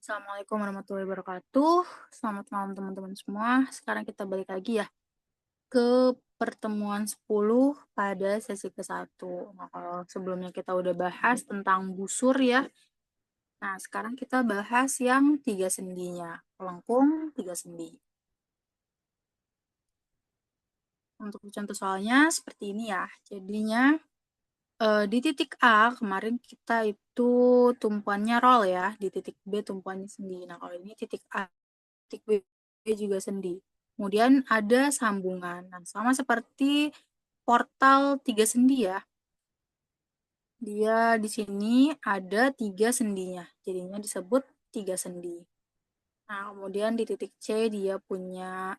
Assalamualaikum warahmatullahi wabarakatuh. Selamat malam teman-teman semua. Sekarang kita balik lagi ya ke pertemuan 10 pada sesi ke-1. Nah, kalau sebelumnya kita udah bahas tentang busur ya. Nah, sekarang kita bahas yang tiga sendinya. Pelengkung, tiga sendi. Untuk contoh soalnya seperti ini ya. Jadinya di titik A kemarin kita itu tumpuannya roll ya. Di titik B tumpuannya sendi. Nah, kalau ini titik A, titik B juga sendi. Kemudian ada sambungan. Nah, sama seperti portal tiga sendi ya. Dia di sini ada tiga sendinya. Jadinya disebut tiga sendi. Nah, kemudian di titik C dia punya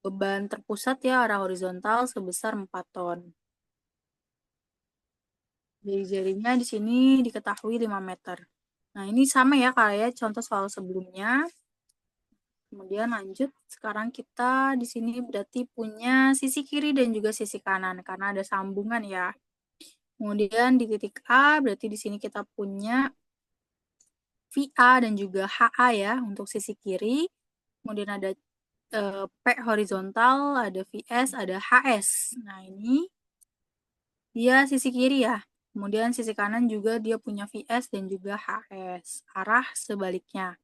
beban terpusat ya arah horizontal sebesar 4 ton. Jari-jarinya di sini diketahui 5 meter. Nah, ini sama ya kayak contoh soal sebelumnya. Kemudian lanjut, sekarang kita di sini berarti punya sisi kiri dan juga sisi kanan karena ada sambungan ya. Kemudian di titik A berarti di sini kita punya VA dan juga HA ya untuk sisi kiri. Kemudian ada P horizontal, ada VS, ada HS. Nah, ini dia sisi kiri ya. Kemudian sisi kanan juga dia punya VS dan juga HS. Arah sebaliknya.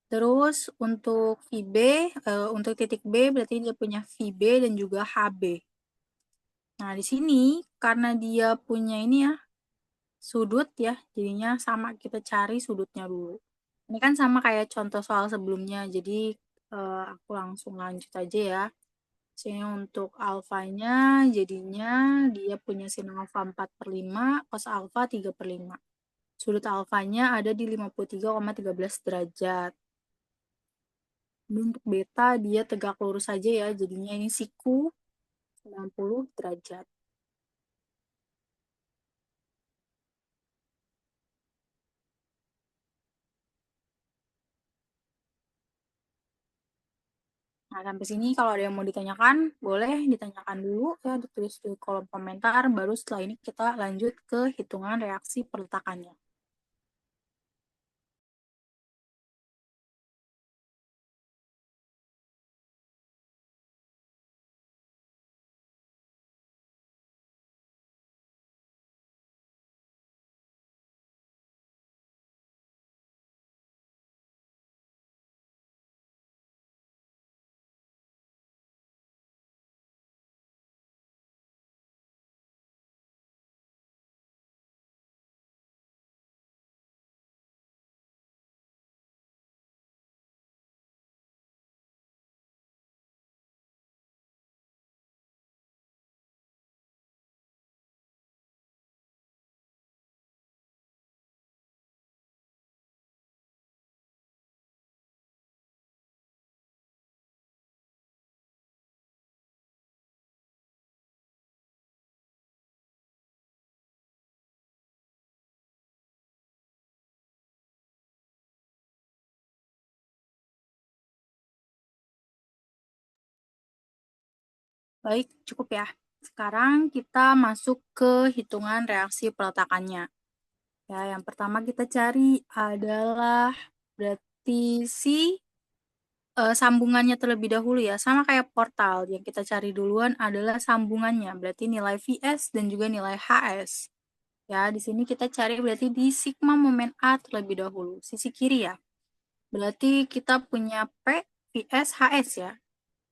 Terus untuk VB, untuk titik B berarti dia punya VB dan juga HB. Nah, di sini karena dia punya ini ya, sudut ya, jadinya sama kita cari sudutnya dulu. Ini kan sama kayak contoh soal sebelumnya, jadi aku langsung lanjut aja ya. Sini untuk alfanya jadinya dia punya sin alfa 4/5, cos alfa 3/5. Sudut alfanya ada di 53,13 derajat. Untuk beta dia tegak lurus saja ya, jadinya ini siku 90 derajat. Nah, sampai sini kalau ada yang mau ditanyakan, boleh ditanyakan dulu ya, ditulis di kolom komentar, baru setelah ini kita lanjut ke hitungan reaksi peletakannya. Baik, cukup ya. Sekarang kita masuk ke hitungan reaksi peletakannya. Ya, yang pertama kita cari adalah berarti si sambungannya terlebih dahulu ya. Sama kayak portal, yang kita cari duluan adalah sambungannya, berarti nilai VS dan juga nilai HS. Ya, di sini kita cari berarti di sigma momen A terlebih dahulu, sisi kiri ya. Berarti kita punya P, VS, HS ya.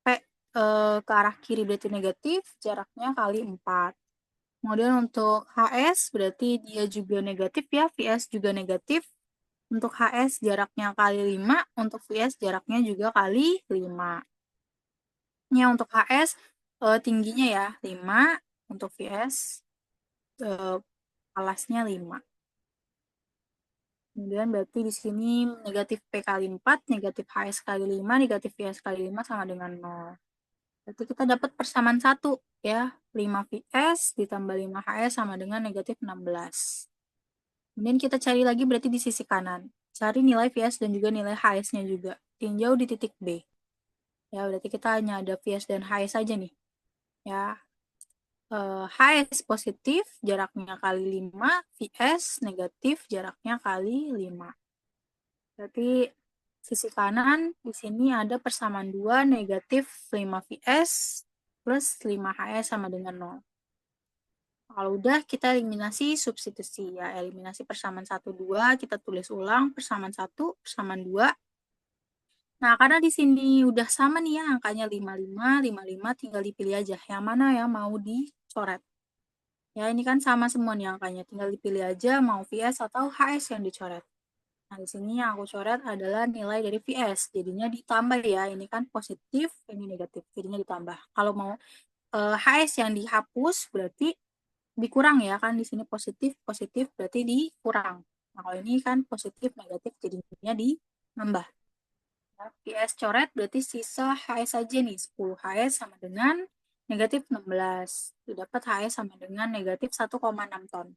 P ke arah kiri berarti negatif, jaraknya kali 4. Kemudian untuk HS berarti dia juga negatif ya, VS juga negatif. Untuk HS jaraknya kali 5, untuk VS jaraknya juga kali 5. Ini untuk HS tingginya ya 5, untuk VS alasnya 5. Kemudian berarti di sini negatif P kali 4, negatif HS kali 5, negatif VS kali 5 sama dengan 0. Berarti kita dapat persamaan 1 ya. 5 VS ditambah 5 HS sama dengan negatif 16. Kemudian kita cari lagi berarti di sisi kanan. Cari nilai VS dan juga nilai HS-nya juga. Tinjau di titik B. Ya, berarti kita hanya ada VS dan HS saja nih. Ya, HS positif jaraknya kali 5, VS negatif jaraknya kali 5. Berarti sisi kanan di sini ada persamaan 2 negatif 5 Vs plus 5 HS sama dengan 0. Kalau udah kita eliminasi substitusi ya, eliminasi persamaan 1, 2, kita tulis ulang persamaan 1, persamaan 2. Nah, karena di sini udah sama nih ya angkanya 55, 55, tinggal dipilih aja yang mana yang mau dicoret. Ya, ini kan sama semua nih angkanya, tinggal dipilih aja mau Vs atau HS yang dicoret. Nah, di sini yang aku coret adalah nilai dari Vs, jadinya ditambah ya, ini kan positif, ini negatif, jadinya ditambah. Kalau mau HS yang dihapus berarti dikurang ya, kan di sini positif, positif berarti dikurang. Nah, kalau ini kan positif, negatif, jadinya ditambah. PS coret berarti sisa HS saja nih, 10 HS sama dengan negatif 16. Itu dapat HS sama dengan negatif 1,6 ton.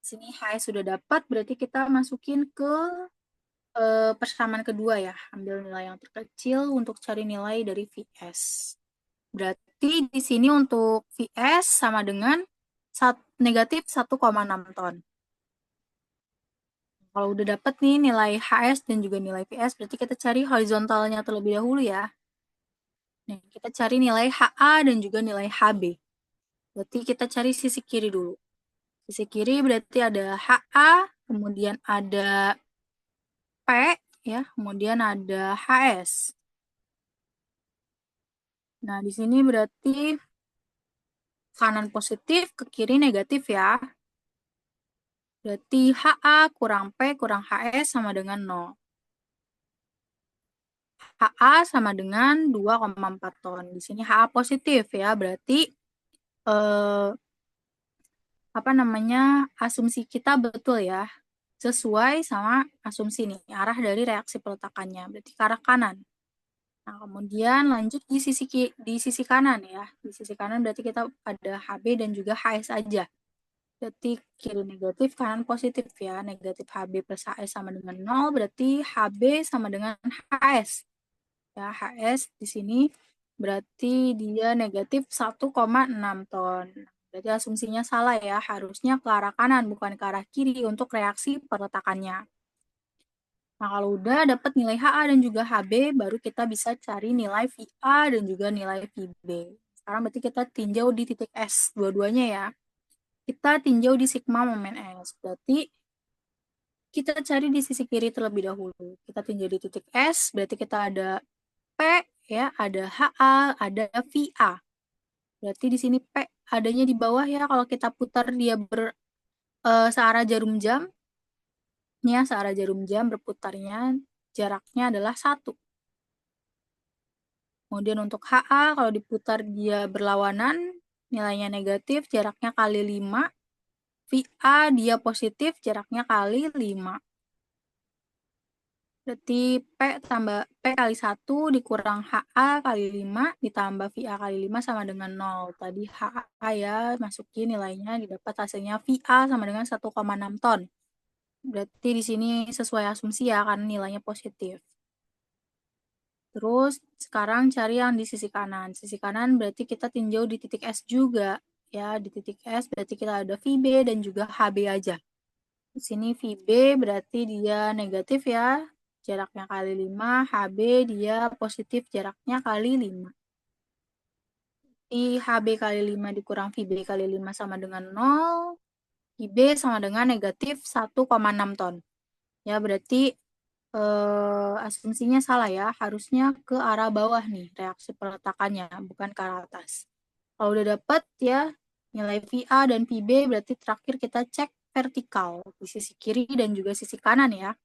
Di sini HS sudah dapat, berarti kita masukin ke persamaan kedua ya. Ambil nilai yang terkecil untuk cari nilai dari VS. Berarti di sini untuk VS sama dengan negatif 1,6 ton. Kalau udah dapet nih nilai HS dan juga nilai VS, berarti kita cari horizontalnya terlebih dahulu ya. Nah, kita cari nilai HA dan juga nilai HB. Berarti kita cari sisi kiri dulu. Sisi kiri berarti ada HA, kemudian ada P, ya, kemudian ada HS. Nah, di sini berarti kanan positif, ke kiri negatif ya. Berarti HA kurang P kurang HS sama dengan 0. HA sama dengan 2,4 ton. Di sini HA positif ya, berarti asumsi kita betul ya. Sesuai sama asumsi nih, arah dari reaksi peletakannya, berarti ke arah kanan. Nah, kemudian lanjut di sisi kanan ya. Di sisi kanan berarti kita ada HB dan juga HS aja. Berarti kiri negatif, kanan positif ya. Negatif HB plus HS sama dengan 0, berarti HB sama dengan HS. Ya, HS di sini berarti dia negatif 1,6 ton. Berarti asumsinya salah ya, harusnya ke arah kanan bukan ke arah kiri untuk reaksi peletakannya. Nah, kalau udah dapat nilai HA dan juga HB, baru kita bisa cari nilai VA dan juga nilai VB. Sekarang berarti kita tinjau di titik S, dua-duanya ya. Kita tinjau di sigma momen S, berarti kita cari di sisi kiri terlebih dahulu. Kita tinjau di titik S, berarti kita ada P, ya, ada HA, ada VA. Berarti di sini P adanya di bawah ya, kalau kita putar dia searah jarum jam, ya, searah jarum jam berputarnya jaraknya adalah 1. Kemudian untuk HA, kalau diputar dia berlawanan, nilainya negatif, jaraknya kali 5. VA dia positif, jaraknya kali 5. Berarti P kali 1 dikurang HA kali 5 ditambah VA kali 5 sama dengan 0. Tadi HA ya, masukin nilainya, didapat hasilnya VA sama dengan 1,6 ton. Berarti di sini sesuai asumsi ya, karena nilainya positif. Terus sekarang cari yang di sisi kanan. Sisi kanan berarti kita tinjau di titik S juga. Ya, di titik S berarti kita ada VB dan juga HB aja. Di sini VB berarti dia negatif ya, jaraknya kali 5. HB dia positif, jaraknya kali 5. Di HB kali 5 dikurang VB kali 5 sama dengan 0. VB sama dengan negatif 1,6 ton. Ya, berarti asumsinya salah ya, harusnya ke arah bawah nih reaksi peletakannya, bukan ke arah atas. Kalau udah dapet ya nilai VA dan VB, berarti terakhir kita cek vertikal di sisi kiri dan juga sisi kanan ya.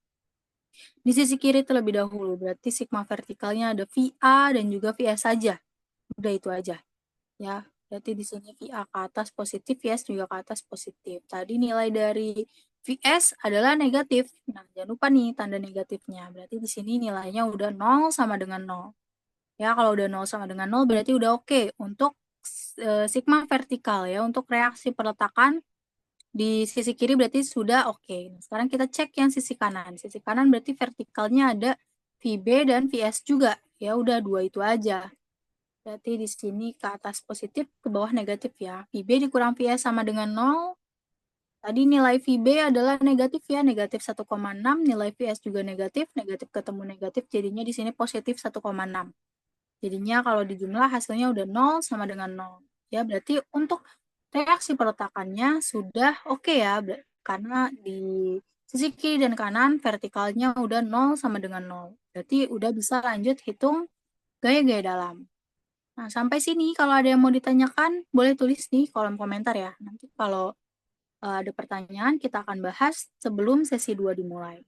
Di sisi kiri terlebih dahulu, berarti sigma vertikalnya ada VA dan juga VS saja. Udah itu aja ya. Berarti di sini VA ke atas positif, VS juga ke atas positif. Tadi nilai dari VS adalah negatif. Nah, jangan lupa nih tanda negatifnya. Berarti di sini nilainya udah 0 sama dengan 0. Ya, kalau udah 0 sama dengan 0 berarti udah oke untuk sigma vertikal ya. Untuk reaksi peletakan di sisi kiri berarti sudah oke. Nah, sekarang kita cek yang sisi kanan. Sisi kanan berarti vertikalnya ada VB dan VS juga. Ya, udah dua itu aja. Berarti di sini ke atas positif, ke bawah negatif ya. VB dikurang VS sama dengan 0. tadi nilai VB adalah negatif ya, negatif 1,6, nilai VS juga negatif, negatif ketemu negatif, jadinya di sini positif 1,6. Jadinya kalau dijumlah hasilnya udah 0 sama dengan 0. Ya, berarti untuk reaksi perletakannya sudah oke ya, karena di sisi kiri dan kanan vertikalnya udah 0 sama dengan 0. Berarti udah bisa lanjut hitung gaya-gaya dalam. Nah, sampai sini kalau ada yang mau ditanyakan, boleh tulis di kolom komentar ya. Nanti kalau ada pertanyaan, kita akan bahas sebelum sesi 2 dimulai.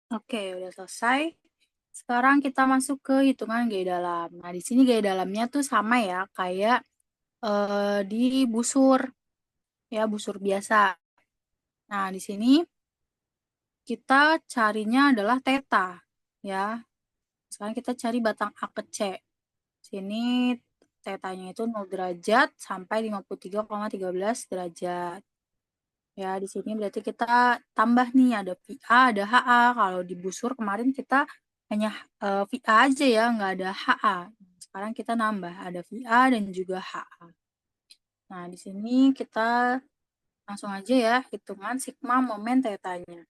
Oke, udah selesai. Sekarang kita masuk ke hitungan gaya dalam. Nah, di sini gaya dalamnya tuh sama ya, kayak di busur, ya busur biasa. Nah, di sini kita carinya adalah theta, ya. Sekarang kita cari batang A ke C. Sini tetanya itu 0 derajat sampai 53,13 derajat. Ya, di sini berarti kita tambah nih, ada VA, ada HA. Kalau di busur kemarin kita hanya VA aja ya, nggak ada HA. Sekarang kita nambah, ada VA dan juga HA. Nah, di sini kita langsung aja ya, hitungan sigma momen tetanya.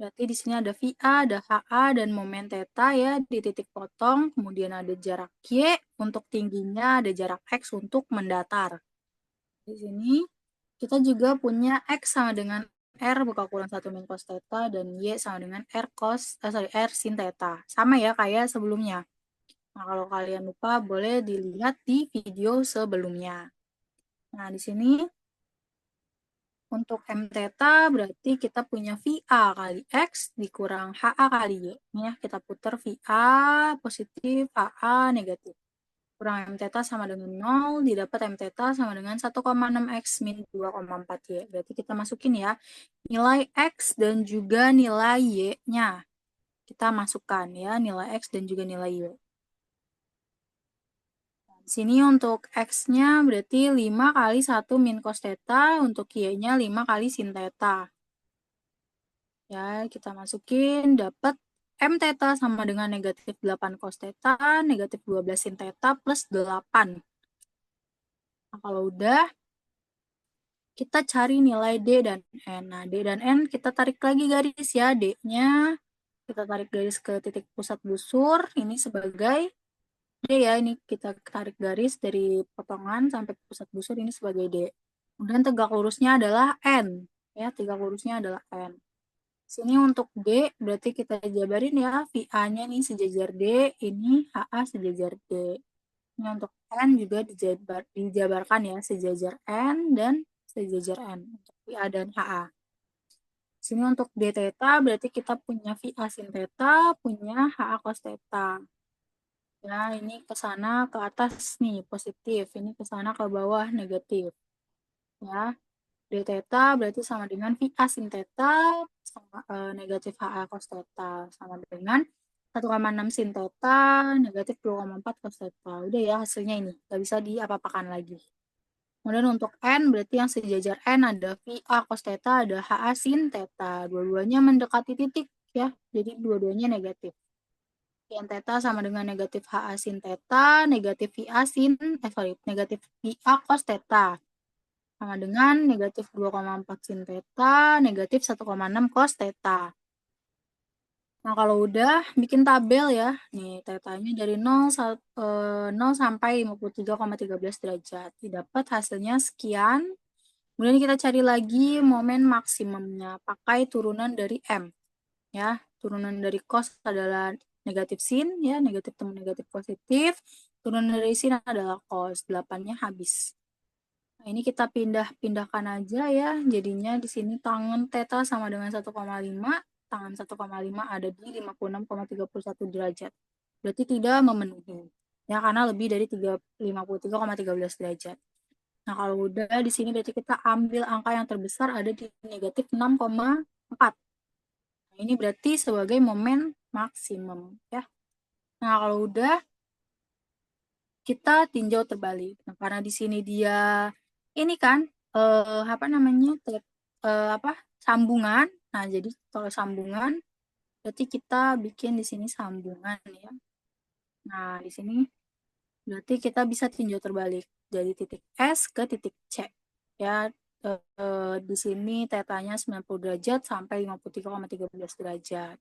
Berarti di sini ada VA, ada HA, dan momen theta ya di titik potong. Kemudian ada jarak Y untuk tingginya, ada jarak X untuk mendatar. Di sini kita juga punya X sama dengan R buka kurang 1 min cos theta dan Y sama dengan R sin theta. Sama ya kayak sebelumnya. Nah, kalau kalian lupa boleh dilihat di video sebelumnya. Nah, di sini untuk M theta berarti kita punya VA kali X dikurang HA kali Y. Ini ya, kita putar VA positif, HA negatif. Kurang M theta sama dengan 0, didapat M theta sama dengan 1,6X min 2,4Y. Berarti kita masukin ya, nilai X dan juga nilai Y-nya. Kita masukkan ya, nilai X dan juga nilai Y. Di sini untuk X-nya berarti 5 kali 1 min cos theta, untuk Y-nya 5 kali sin theta. Ya, kita masukin, dapat M theta sama dengan negatif 8 cos theta, negatif 12 sin theta, plus 8. Nah, kalau udah, kita cari nilai D dan N. Nah, D dan N kita tarik lagi garis ya. D-nya kita tarik garis ke titik pusat busur. Ini sebagai D ya. Ini kita tarik garis dari potongan sampai pusat busur. Ini sebagai D. Kemudian tegak lurusnya adalah N. Ya, tegak lurusnya adalah N. Sini untuk D, berarti kita jabarin ya. VA-nya nih sejajar D. Ini HA sejajar D. Ini untuk N juga dijabarkan ya. Sejajar N dan sejajar N untuk VA dan HA. Sini untuk D theta berarti kita punya VA sin theta, punya HA cos theta. Ya, ini ke sana ke atas nih positif, ini ke sana ke bawah negatif. Ya, D theta berarti sama dengan VA sin theta sama negatif HA cos theta sama dengan 1,6 sin theta negatif 2,4 cos theta. Udah ya hasilnya ini, nggak bisa diapa-apakan lagi. Kemudian untuk N berarti yang sejajar N ada VA cos theta, ada HA sin theta. Dua-duanya mendekati titik ya, jadi dua-duanya negatif. Sin theta sama dengan negatif HA sin theta, negatif VA negatif VA cos theta. sama dengan negatif 2,4 sin theta, negatif 1,6 cos theta. Nah, kalau udah bikin tabel ya, nih tetanya dari 0 sampai 53,13 derajat. Didapat hasilnya sekian. Kemudian kita cari lagi momen maksimumnya pakai turunan dari M. Ya, turunan dari cos adalah negatif sin, ya, negatif temu negatif positif. Turunan dari sin adalah cos, 8-nya habis. Nah, ini kita pindah-pindahkan aja ya. Jadinya di sini tangan theta sama dengan 1,5. Tangan 1,5 ada di 56,31 derajat. Berarti tidak memenuhi. Ya, karena lebih dari 53,13 derajat. Nah, kalau udah di sini berarti kita ambil angka yang terbesar ada di negatif 6,4. Nah, ini berarti sebagai momen maksimum ya. Nah, kalau udah kita tinjau terbalik. Nah, karena di sini dia ini kan apa namanya? Sambungan. Nah, jadi kalau sambungan berarti kita bikin di sini sambungan ya. Nah, di sini berarti kita bisa tinjau terbalik dari titik S ke titik C. Ya, di sini tetanya 90 derajat sampai 53,13 derajat.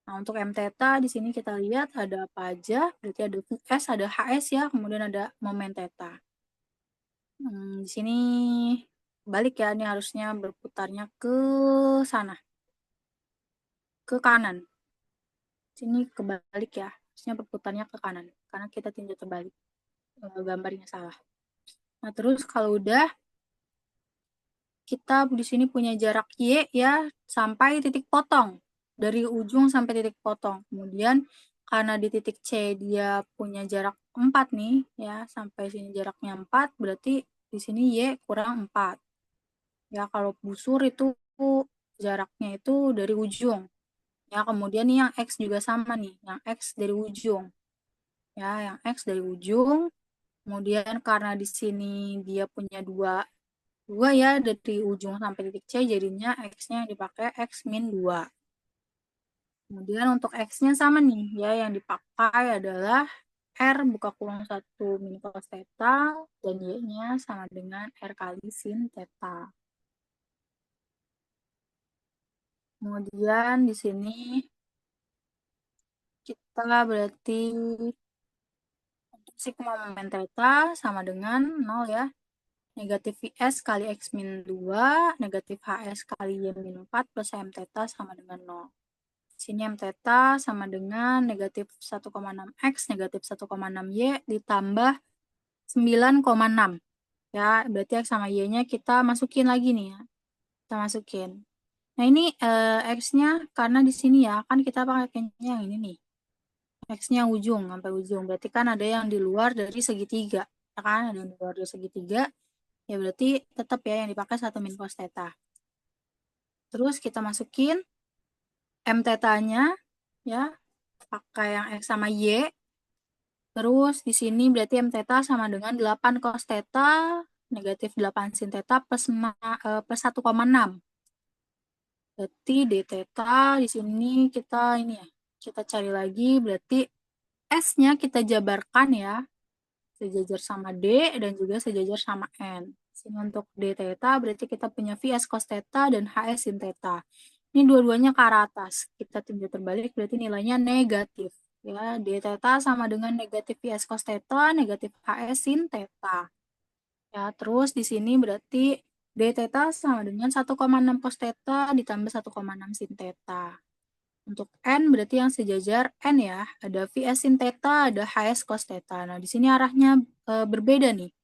Nah, untuk M theta di sini kita lihat ada apa aja. Berarti ada S, ada HS ya, kemudian ada momen theta. Di sini balik ya, ini harusnya berputarnya ke sana, ke kanan. Sini kebalik ya, harusnya berputarnya ke kanan, karena kita tinjau terbalik. Gambarnya salah. Nah, terus kalau udah kita di sini punya jarak Y ya sampai titik potong. Dari ujung sampai titik potong. Kemudian karena di titik C dia punya jarak 4 nih ya, sampai sini jaraknya 4, berarti di sini Y kurang 4. Ya, kalau busur itu jaraknya itu dari ujung. Ya, kemudian nih yang X juga sama nih, yang X dari ujung. Ya, yang X dari ujung. Kemudian karena di sini dia punya dua ya dari ujung sampai titik C, jadinya X-nya dipakai X min 2. Kemudian untuk X-nya sama nih ya, yang dipakai adalah R buka kurung 1 min cos theta, dan Y-nya sama dengan R kali sin theta. Kemudian di sini kita berarti untuk sigma momen theta sama dengan 0 ya. Negatif Vs kali X min 2, negatif Hs kali Y min 4 plus M theta sama dengan 0. Sini M theta sama dengan negatif 1,6X, negatif 1,6Y ditambah 9,6. Ya, berarti X sama Y-nya kita masukin lagi nih ya. Kita masukin. Nah, ini X-nya karena di sini ya, kan kita pakai yang ini nih. X-nya ujung, sampai ujung. Berarti kan ada yang di luar dari segitiga. Ya kan, ada yang di luar dari segitiga. Ya berarti tetap ya yang dipakai 1 min cos theta. Terus kita masukin M theta-nya ya, pakai yang X sama Y. Terus di sini berarti M theta sama dengan 8 cos theta negatif 8 sin theta plus 1,6. Berarti D theta di sini kita ini ya, kita cari lagi berarti S-nya kita jabarkan ya, sejajar sama D dan juga sejajar sama N. Sini untuk D theta berarti kita punya Vs cos theta dan Hs sin theta. Ini dua-duanya ke arah atas. Kita tinjau terbalik berarti nilainya negatif. Ya, D theta sama dengan negatif Vs cos theta, negatif Hs sin theta. Ya, terus di sini berarti D theta sama dengan 1,6 cos theta ditambah 1,6 sin theta. Untuk N berarti yang sejajar N ya, ada Vs sin theta, ada Hs cos theta. Nah, di sini arahnya berbeda nih.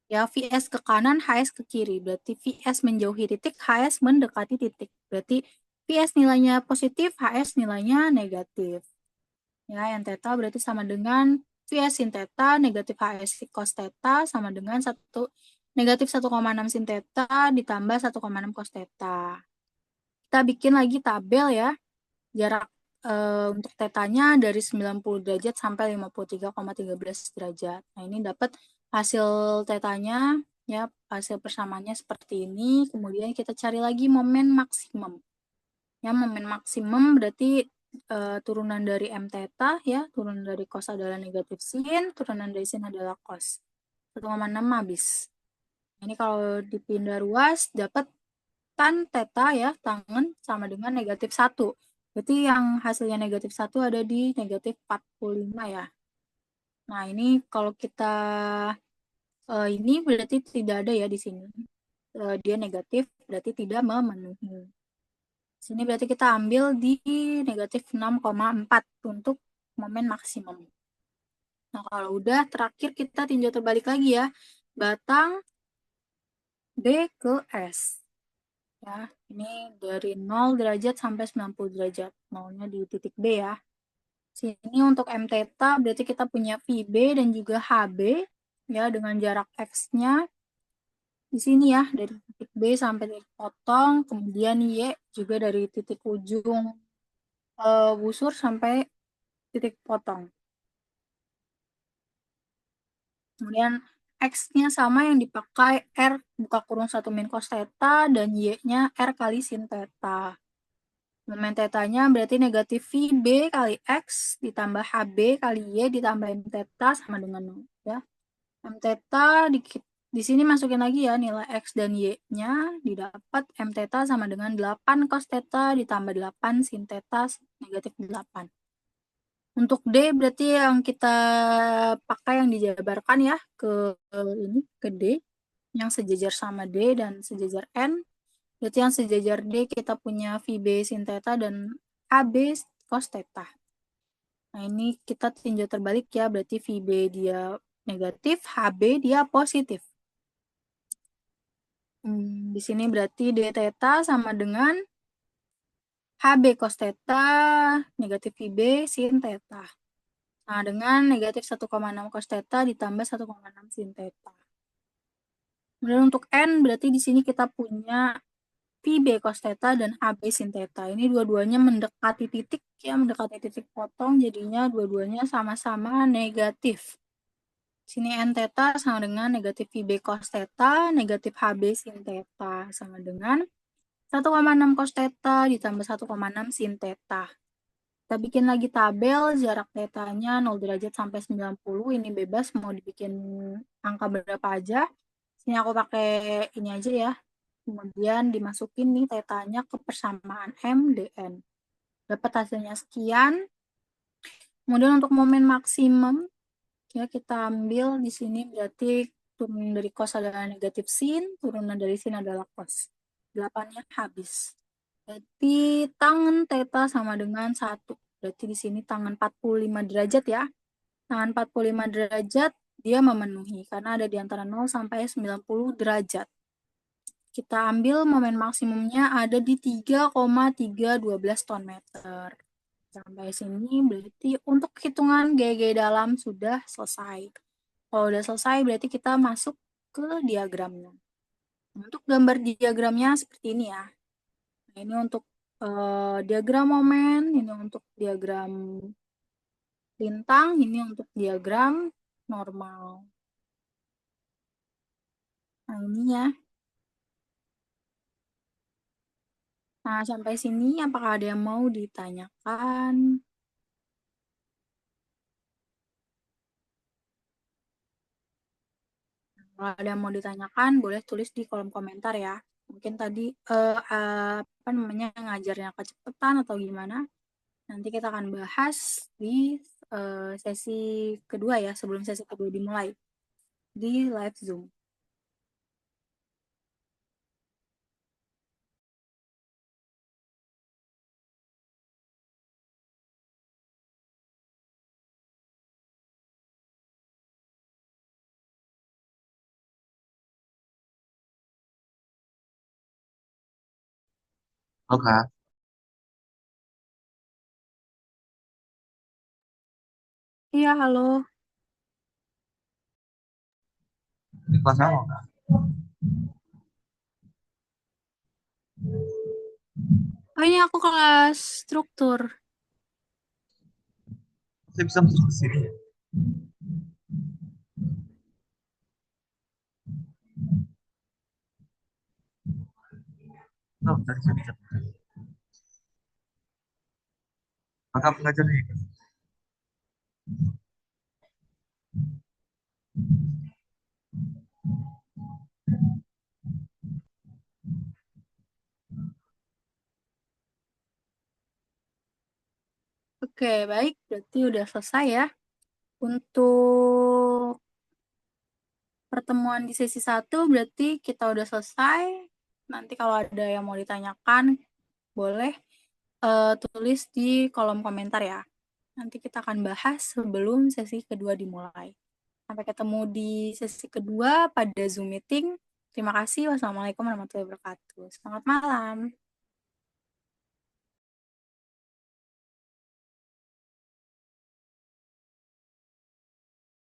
Ya, Vs ke kanan, Hs ke kiri. Berarti Vs menjauhi titik, Hs mendekati titik. Berarti Vs nilainya positif, Hs nilainya negatif. Ya, yang theta berarti sama dengan Vs sin theta, negatif Hs cos theta sama dengan negatif 1,6 sin theta ditambah 1,6 cos theta. Kita bikin lagi tabel ya. Jarak untuk tetanya dari 90 derajat sampai 53,13 derajat. Nah, ini dapat hasil tetanya ya, hasil persamaannya seperti ini. Kemudian kita cari lagi momen maksimum. Ya, momen maksimum berarti turunan dari M theta ya, turunan dari cos adalah negatif sin, turunan dari sin adalah cos. 1,6 habis. Ini kalau dipindah ruas dapat tan theta ya, tangen sama dengan negatif 1. Berarti yang hasilnya negatif 1 ada di negatif 45 ya. Nah, ini kalau kita ini berarti tidak ada ya di sini. Dia negatif, berarti tidak memenuhi. Sini berarti kita ambil di negatif 6,4 untuk momen maksimum. Nah, kalau udah, terakhir kita tinjau terbalik lagi ya. Batang B ke S. Ya, ini dari 0 derajat sampai 90 derajat. Nolnya di titik B ya. Sini untuk M theta berarti kita punya VB dan juga HB ya dengan jarak X-nya di sini ya dari titik B sampai titik potong, kemudian Y juga dari titik ujung busur sampai titik potong. Kemudian X-nya sama yang dipakai R buka kurung 1 min cos theta dan Y-nya R kali sin theta. Momen tetanya berarti negatif VB kali X ditambah HB kali Y ditambah M theta sama dengan 0. Ya. M theta di sini masukin lagi ya nilai X dan Y-nya didapat M theta sama dengan 8 cos theta ditambah 8 sin theta negatif 8. Untuk D berarti yang kita pakai yang dijabarkan ya ke D yang sejajar sama D dan sejajar N. Berarti yang sejajar D kita punya VB sin theta dan AB cos theta. Nah, ini kita tinjau terbalik ya, berarti VB dia negatif, HB dia positif. Di sini berarti D theta sama dengan HB cos theta negatif VB sin theta. Nah, dengan negatif 1,6 cos theta ditambah 1,6 sin theta. Kemudian untuk N, berarti di sini kita punya VB cos theta dan HB sin theta. Ini dua-duanya mendekati titik, ya, mendekati titik potong, jadinya dua-duanya sama-sama negatif. Sini N theta sama dengan negatif VB cos theta, negatif HB sin theta, sama dengan 1,6 cos theta ditambah 1,6 sin theta. Kita bikin lagi tabel, jarak tetanya 0 derajat sampai 90, ini bebas mau dibikin angka berapa aja. Sini aku pakai ini aja ya. Kemudian dimasukin nih tetanya ke persamaan M dN. Dapat hasilnya sekian. Kemudian untuk momen maksimum, ya kita ambil di sini berarti turunan dari cos adalah negatif sin, turunan dari sin adalah cos. 8-nya habis. Berarti tangen theta sama dengan 1. Berarti di sini tangen 45 derajat ya. Tangen 45 derajat dia memenuhi karena ada di antara 0 sampai 90 derajat. Kita ambil momen maksimumnya ada di 3,312 ton meter. Sampai sini berarti untuk hitungan GG dalam sudah selesai. Kalau udah selesai berarti kita masuk ke diagramnya. Untuk gambar diagramnya seperti ini ya. Nah, ini untuk diagram momen, ini untuk diagram lintang, ini untuk diagram normal. Nah, ini ya. Nah, sampai sini apakah ada yang mau ditanyakan? Kalau ada yang mau ditanyakan, boleh tulis di kolom komentar ya. Mungkin tadi apa namanya ngajarnya kecepatan atau gimana. Nanti kita akan bahas di sesi kedua ya, sebelum sesi kedua dimulai di live Zoom. Oke, Iya, halo. ini kelas apa Kak? Oh, ini aku kelas struktur. Saya bisa masuk ke sini ya? Oh, tadi saya bisa. Kakak pengajarnya ya, Kak? Oke, baik. Berarti udah selesai ya. Untuk pertemuan di sesi 1 berarti kita udah selesai. Nanti kalau ada yang mau ditanyakan, boleh tulis di kolom komentar ya. Nanti kita akan bahas sebelum sesi kedua dimulai. Sampai ketemu di sesi kedua pada Zoom meeting. Terima kasih. Wassalamualaikum warahmatullahi wabarakatuh. Selamat malam.